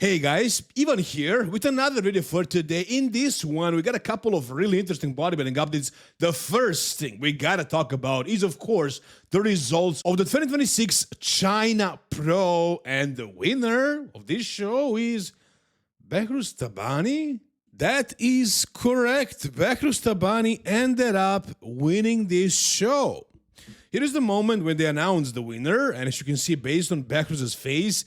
Hey guys, Ivan here with another video for today. In this one, we got a couple of really interesting bodybuilding updates. The first thing we gotta talk about is, of course, the results of the 2026 China Pro, and the winner of this show is Behruz Tabani. That is correct. Behruz Tabani ended up winning this show. Here is the moment when they announced the winner, and as you can see, based on Behruz's face,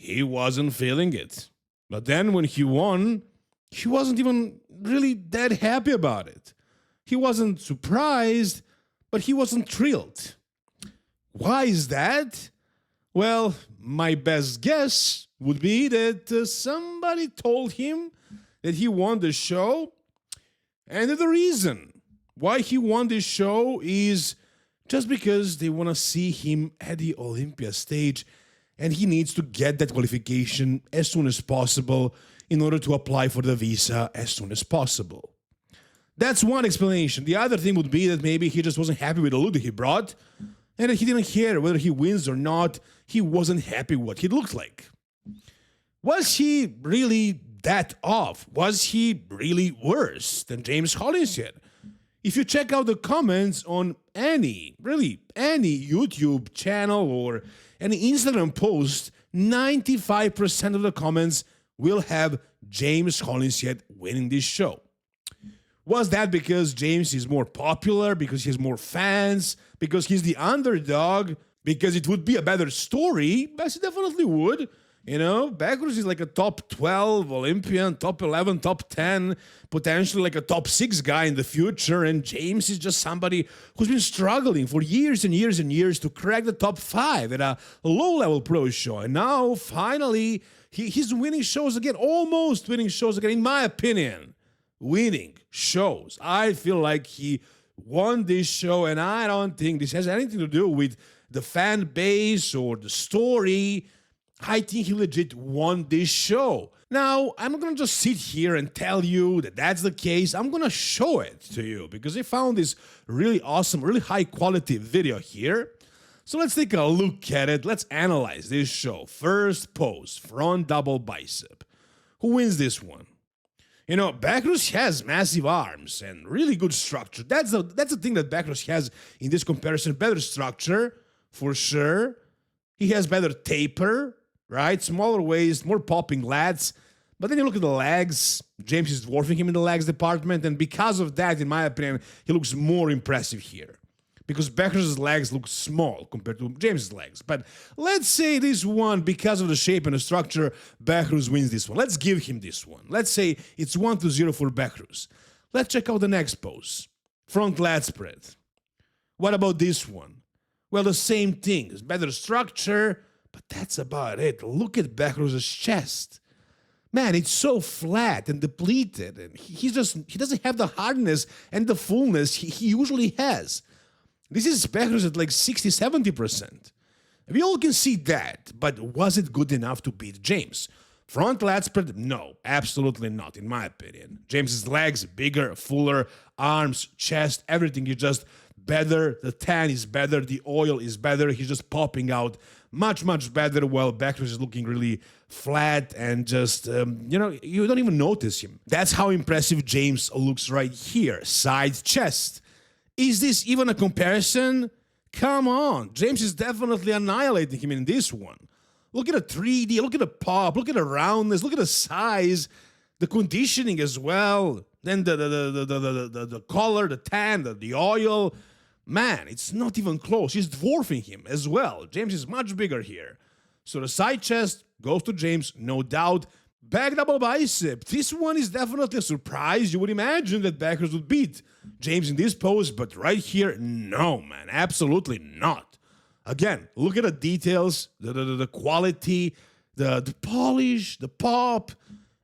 he wasn't feeling it. But then when he won, he wasn't even really that happy about it. He wasn't surprised, but he wasn't thrilled. Why is that? Well, my best guess would be that somebody told him that he won the show, and that the reason why he won this show is just because they want to see him at the Olympia stage, and he needs to get that qualification as soon as possible in order to apply for the visa as soon as possible. That's one explanation. The other thing would be that maybe he just wasn't happy with the look that he brought, and that he didn't care whether he wins or not. He wasn't happy with what he looked like. Was he really that off? Was he really worse than James Hollinshead? If you check out the comments on any YouTube channel or any Instagram post, 95% of the comments will have James Hollinshead winning this show. Was that because James is more popular, because he has more fans, because he's the underdog, because it would be a better story? Yes, it definitely would. You know, Behruz is like a top 12 Olympian, top 11, top 10, potentially like a top 6 guy in the future, and James is just somebody who's been struggling for years and years and years to crack the top 5 at a low-level pro show, and now, finally, he's winning shows again, almost winning shows again, in my opinion. Winning shows. I feel like he won this show, and I don't think this has anything to do with the fan base or the story. I think he legit won this show. Now, I'm not going to just sit here and tell you that that's the case. I'm going to show it to you because I found this really awesome, really high quality video here. So let's take a look at it. Let's analyze this show. First pose, front double bicep. Who wins this one? You know, Behruz has massive arms and really good structure. That's the thing that Behruz has in this comparison. Better structure, for sure. He has better taper. Right? Smaller waist, more popping lats. But then you look at the legs. James is dwarfing him in the legs department. And because of that, in my opinion, he looks more impressive here. Because Behruz's legs look small compared to James's legs. But let's say this one, because of the shape and the structure, Behruz wins this one. Let's give him this one. Let's say it's 1-0 for Behruz. Let's check out the next pose. Front lat spread. What about this one? Well, the same thing. It's better structure. But that's about it. Look at Behruz's chest. Man, it's so flat and depleted. And he doesn't have the hardness and the fullness he usually has. This is Behruz at like 60-70%. We all can see that. But was it good enough to beat James? Front lat spread? No, absolutely not, in my opinion. James's legs, bigger, fuller, arms, chest, everything is just better. The tan is better. The oil is better. He's just popping out much, much better, while Behruz is looking really flat and just, you know, you don't even notice him. That's how impressive James looks right here. Side chest. Is this even a comparison? Come on. James is definitely annihilating him in this one. Look at the 3D. Look at the pop. Look at the roundness. Look at the size. The conditioning as well. Then the color, the tan, the oil. Man, it's not even close. He's dwarfing him as well. James is much bigger here. So the side chest goes to James, no doubt. Back double bicep. This one is definitely a surprise. You would imagine that Behruz would beat James in this pose, but right here, no, man. Absolutely not. Again, look at the details, the quality, the polish, the pop.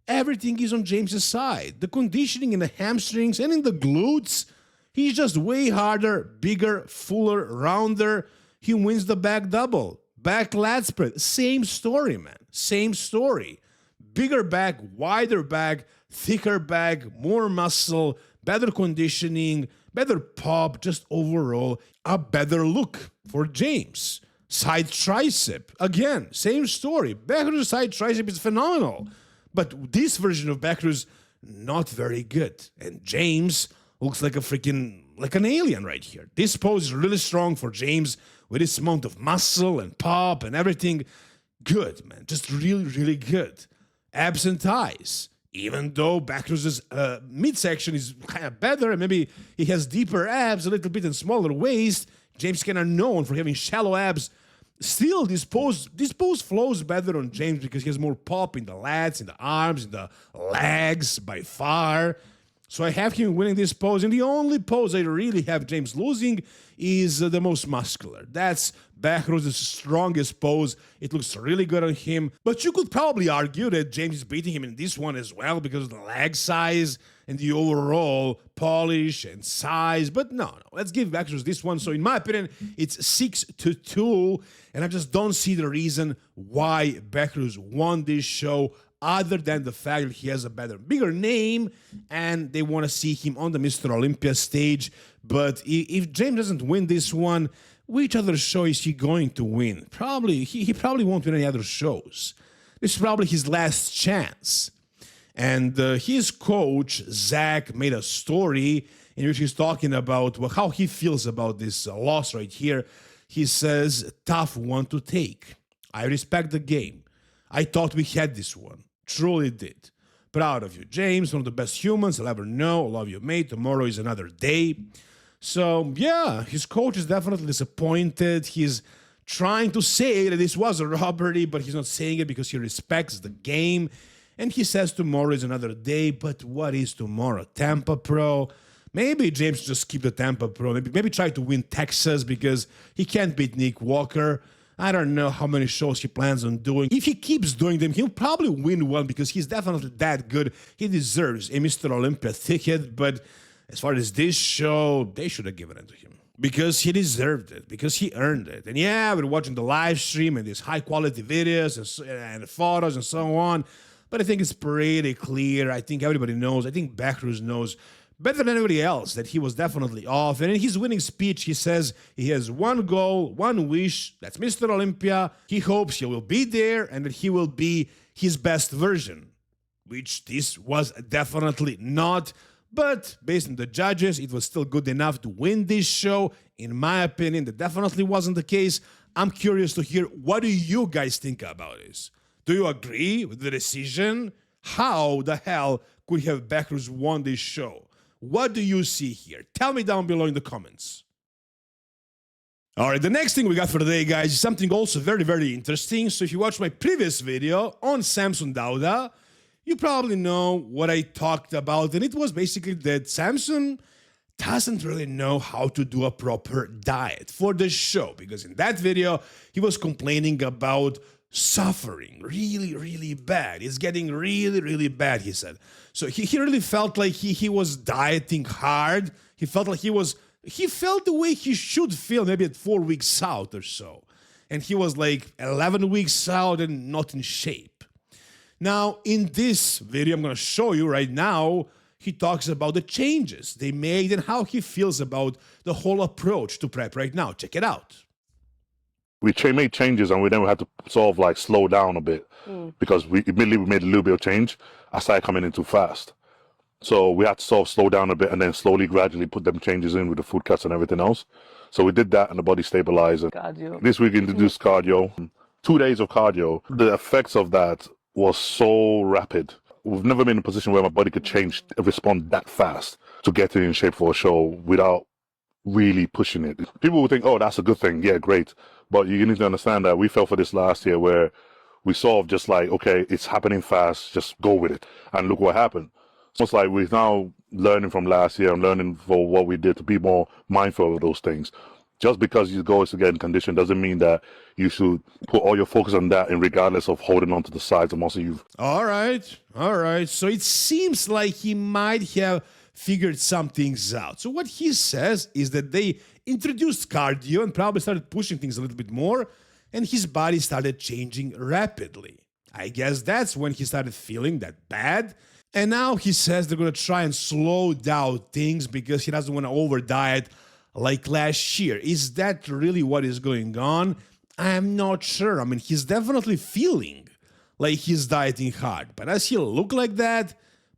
Everything is on James's side. The conditioning in the hamstrings and in the glutes. He's just way harder, bigger, fuller, rounder. He wins the back double. Back lat spread. Same story, man. Same story. Bigger back, wider back, thicker back, more muscle, better conditioning, better pop, just overall a better look for James. side tricep. Again, same story. Becker's side tricep is phenomenal. But this version of Becker's, not very good. And James looks like like an alien right here. This pose is really strong for James with this amount of muscle and pop and everything. Good, man. Just really, really good. Abs and thighs. Even though Becker's midsection is kind of better and maybe he has deeper abs a little bit and smaller waist, James kind of known for having shallow abs. Still, this pose flows better on James because he has more pop in the lats, in the arms, in the legs by far. So I have him winning this pose, and the only pose I really have James losing is the most muscular. That's Becker's strongest pose. It looks really good on him, but you could probably argue that James is beating him in this one as well because of the leg size and the overall polish and size. But no, let's give Becker's this one. So in my opinion, it's 6-2, and I just don't see the reason why Becker's won this show, other than the fact that he has a bigger name, and they want to see him on the Mr. Olympia stage. But if James doesn't win this one, which other show is he going to win? Probably, he probably won't win any other shows. This is probably his last chance. And his coach, Zach, made a story in which he's talking about how he feels about this loss right here. He says, tough one to take. I respect the game. I thought we had this one. Truly did. Proud of you, James. One of the best humans I'll ever know. Love you, mate. Tomorrow is another day. So, yeah, his coach is definitely disappointed. He's trying to say that this was a robbery, but he's not saying it because he respects the game. And he says tomorrow is another day. But what is tomorrow? Tampa Pro? Maybe James just keep the Tampa Pro. Maybe try to win Texas because he can't beat Nick Walker. I don't know how many shows he plans on doing. If he keeps doing them, he'll probably win one because he's definitely that good. He deserves a Mr. Olympia ticket, but as far as this show, they should have given it to him because he deserved it, because he earned it. And yeah, we're watching the live stream and these high-quality videos and photos and so on, but I think it's pretty clear. I think everybody knows. I think Becker's knows better than anybody else that he was definitely off. And in his winning speech, he says he has one goal, one wish. That's Mr. Olympia. He hopes he will be there and that he will be his best version, which this was definitely not. But based on the judges, it was still good enough to win this show. In my opinion, that definitely wasn't the case. I'm curious to hear, what do you guys think about this? Do you agree with the decision? How the hell could have Becker's won this show? What do you see here? Tell me down below in the comments. All right, the next thing we got for today, guys, is something also very, very interesting. So if you watched my previous video on Samson Dauda, you probably know what I talked about. And it was basically that Samson doesn't really know how to do a proper diet for the show. Because in that video, he was complaining about suffering really, really bad. It's getting really, really bad, he said. So he really felt like he was dieting hard. He felt like he felt the way he should feel maybe at 4 weeks out or so. And he was like 11 weeks out and not in shape. Now, in this video I'm going to show you right now, he talks about the changes they made and how he feels about the whole approach to prep right now. Check it out. We made changes and we then had to sort of like slow down a bit because we immediately made a little bit of change. I started coming in too fast. So we had to sort of slow down a bit and then slowly, gradually put them changes in with the food cuts and everything else. So we did that and the body stabilized. Cardio. This week we introduced cardio. 2 days of cardio. The effects of that was so rapid. We've never been in a position where my body could change, respond that fast to get in shape for a show without really pushing it. People will think, oh, that's a good thing. Yeah, great. But you need to understand that we fell for this last year where we sort of just like, okay, it's happening fast, just go with it. And look what happened. It's almost like we're now learning from last year and learning for what we did to be more mindful of those things. Just because your goal is to get in condition doesn't mean that you should put all your focus on that, and regardless of holding on to the sides of muscle you've. All right. So it seems like he might have figured some things out. So what he says is that they introduced cardio and probably started pushing things a little bit more, and his body started changing rapidly. I guess that's when he started feeling that bad. And now he says they're going to try and slow down things because he doesn't want to over diet like last year. Is that really what is going on? I'm not sure. I mean, he's definitely feeling like he's dieting hard. But as he looked like that,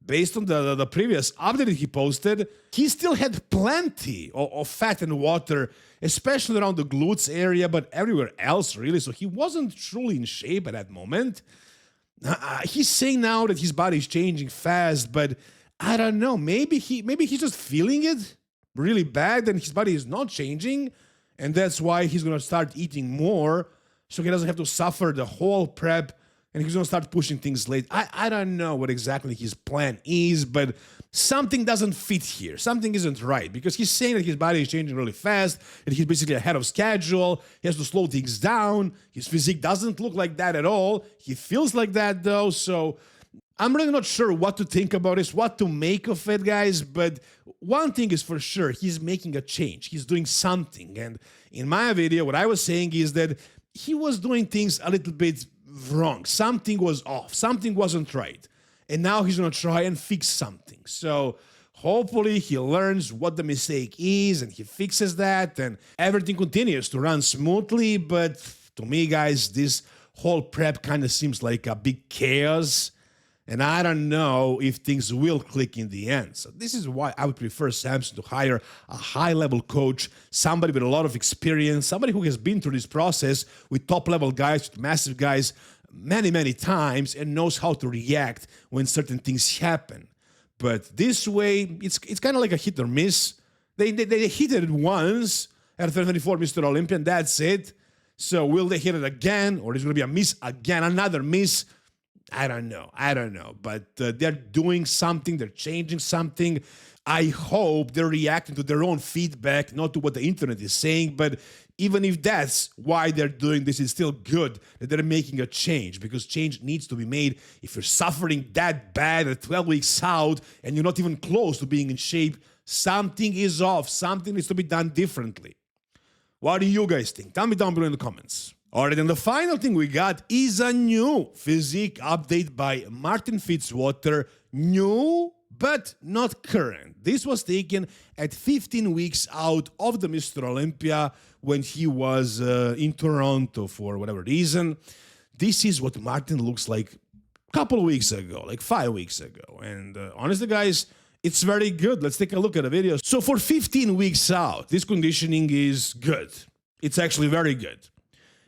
based on the previous update he posted, he still had plenty of fat and water, especially around the glutes area, but everywhere else, really. So he wasn't truly in shape at that moment. He's saying now that his body is changing fast, but I don't know. Maybe he's just feeling it really bad and his body is not changing, and that's why he's gonna start eating more so he doesn't have to suffer the whole prep, and he's gonna start pushing things late. I don't know what exactly his plan is, but something doesn't fit here. Something isn't right, because he's saying that his body is changing really fast and he's basically ahead of schedule. He has to slow things down. His physique doesn't look like that at all. He feels like that though, so I'm really not sure what to think about this, what to make of it, guys, but one thing is for sure, he's making a change. He's doing something, and in my video, what I was saying is that he was doing things a little bit wrong. Something was off. Something wasn't right. And now he's going to try and fix something. So hopefully he learns what the mistake is and he fixes that and everything continues to run smoothly. But to me, guys, this whole prep kind of seems like a big chaos. And I don't know if things will click in the end. So this is why I would prefer Samson to hire a high-level coach, somebody with a lot of experience, somebody who has been through this process with top-level guys, with massive guys many, many times and knows how to react when certain things happen. But this way, it's kind of like a hit or miss. They hit it once at 2024 Mr. Olympia, and that's it. So will they hit it again, or is it going to be a miss again, another miss? I don't know, but they're doing something, they're changing something. I hope they're reacting to their own feedback, not to what the internet is saying, but even if that's why they're doing this, it's still good that they're making a change, because change needs to be made. If you're suffering that bad at 12 weeks out and you're not even close to being in shape, something is off, something needs to be done differently. What do you guys think? Tell me down below in the comments. Alright, and the final thing we got is a new physique update by Martin Fitzwater. New, but not current. This was taken at 15 weeks out of the Mr. Olympia when he was in Toronto for whatever reason. This is what Martin looks like a couple of weeks ago, like 5 weeks ago. And honestly, guys, it's very good. Let's take a look at the video. So for 15 weeks out, this conditioning is good. It's actually very good.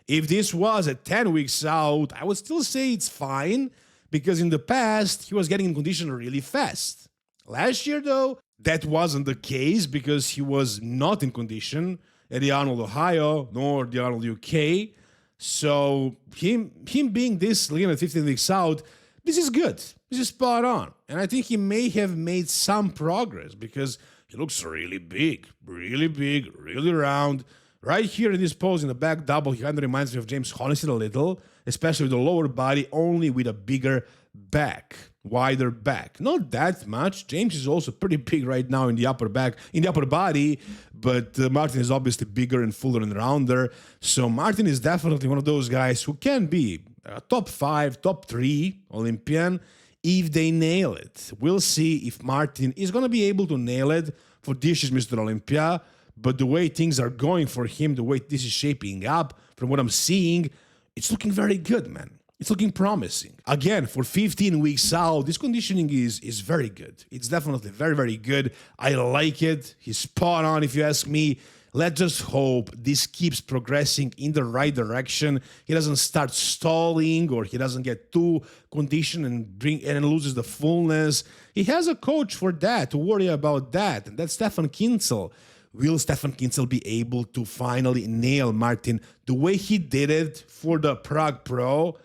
If this was at 10 weeks out, I would still say it's fine, because in the past, he was getting in condition really fast. Last year, though, that wasn't the case, because he was not in condition at the Arnold, Ohio, nor the Arnold, UK. So him being this lean at 15 weeks out, this is good. This is spot on. And I think he may have made some progress, because he looks really big, really round. Right here in this pose in the back double, he kind of reminds me of James Honesty a little, especially with the lower body, only with a bigger back, wider back. Not that much. James is also pretty big right now in the upper back, in the upper body, but Martin is obviously bigger and fuller and rounder. So Martin is definitely one of those guys who can be a top 5, top 3 Olympian if they nail it. We'll see if Martin is going to be able to nail it for this year's Mr. Olympia. But the way things are going for him, the way this is shaping up, from what I'm seeing, it's looking very good, man. It's looking promising. Again, for 15 weeks out, this conditioning is very good. It's definitely very good. I like it. He's spot on, if you ask me. Let's just hope this keeps progressing in the right direction. He doesn't start stalling, or he doesn't get too conditioned and loses the fullness. He has a coach for that, to worry about that, and that's Stefan Kinsel. Will Stefan Kinsel be able to finally nail Martin the way he did it for the Prague Pro?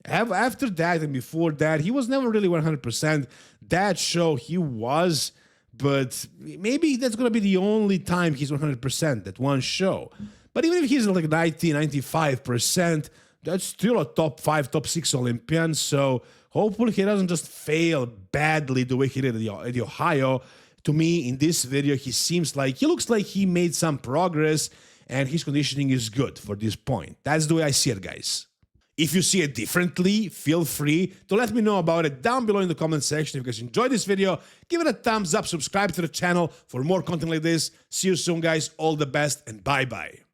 After that and before that, he was never really 100%. That show he was, but maybe that's going to be the only time he's 100%, that one show. But even if he's like 90, 95%, that's still a top 5, top 6 Olympian. So hopefully he doesn't just fail badly the way he did at the Ohio. To me, in this video, he looks like he made some progress, and his conditioning is good for this point. That's the way I see it, guys. If you see it differently, feel free to let me know about it down below in the comment section. If you guys enjoyed this video, give it a thumbs up, subscribe to the channel for more content like this. See you soon, guys. All the best, and bye-bye.